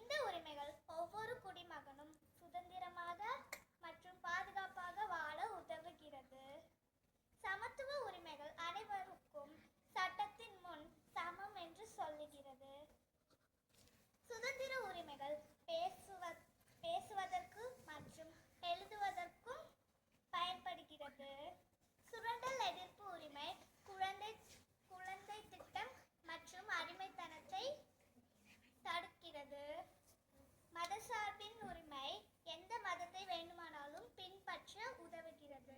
இந்த உரிமைகள் ஒவ்வொரு குடிமகனும் சுதந்திரமாக மற்றும் பாதுகாப்பாக வாழ உதவுகிறது. சமத்துவ உரிமைகள் அனைவருக்கும் சட்டத்தின் முன் சமம் என்று சொல்லுகிறது. சுதந்திர உரிமைகள் பேசுவதற்கு மற்றும் எழுதுவதற்கும் பயன்படுகிறது. சுரண்டல் எதிர்ப்பு உரிமை குழந்தை திட்டம் மற்றும் அடிமைத்தனத்தை தடுக்கிறது. மதசார்பின் உரிமை எந்த மதத்தை வேண்டுமானாலும் பின்பற்ற உதவுகிறது.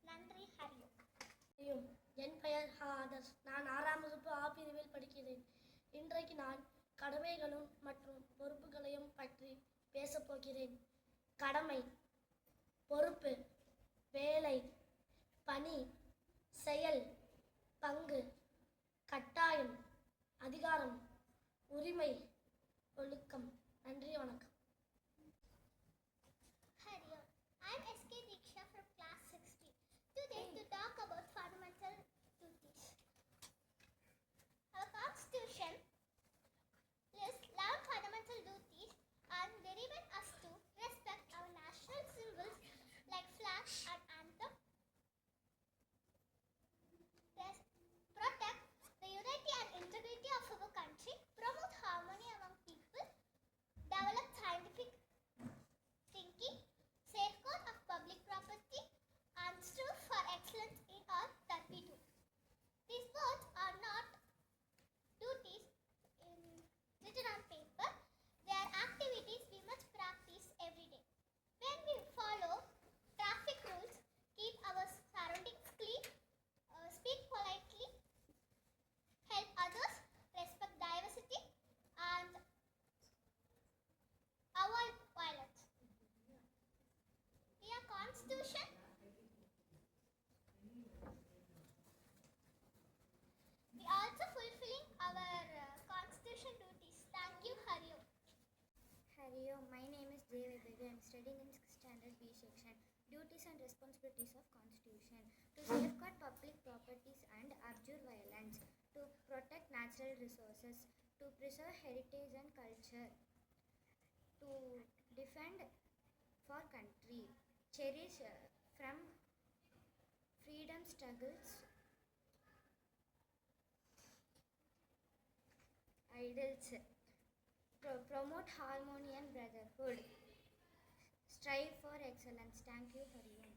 நன்றி. ஹரியோம். என் பெயர் ஆதர்ஷ். நான் 6ஆம் வகுப்பு ஆ பிரிவில் படிக்கிறேன். இன்றைக்கு நான் கடமைகளும் மற்றும் பொறுப்புகளையும் பற்றி பேசப்போகிறேன். கடமை, பொறுப்பு, வேலை, பணி, செயல், பங்கு, கட்டாயம், அதிகாரம், உரிமை, ஒழுக்கம். நன்றி, வணக்கம். Hello, I'm SK Diksha from class 60. Today to talk about fundamental duties. Our constitution lists 11 fundamental duties and they remind us to respect our national symbols like flag and anthem, protect the unity and integrity of our country, promote harmony among people, develop scientific thinking, safeguard of public property, and strive for excellence in all that we do. These words are not duties written on paper, they are activities we must practice every day. When we follow traffic rules, keep our surroundings clean, speak politely, help others, respect diversity, and avoid violence. Dear Constitution, we are also fulfilling our Constitution duties. Thank you, Hariom. Hariom, my name is Devedega. I am studying in 6th standard B section. Duties and responsibilities of Constitution: to safeguard public properties and abjure violence, to protect natural resources, to preserve heritage and culture, to defend for country, cherish from freedom struggles, idols, promote harmony and brotherhood, strive for excellence. Thank you, Hariom.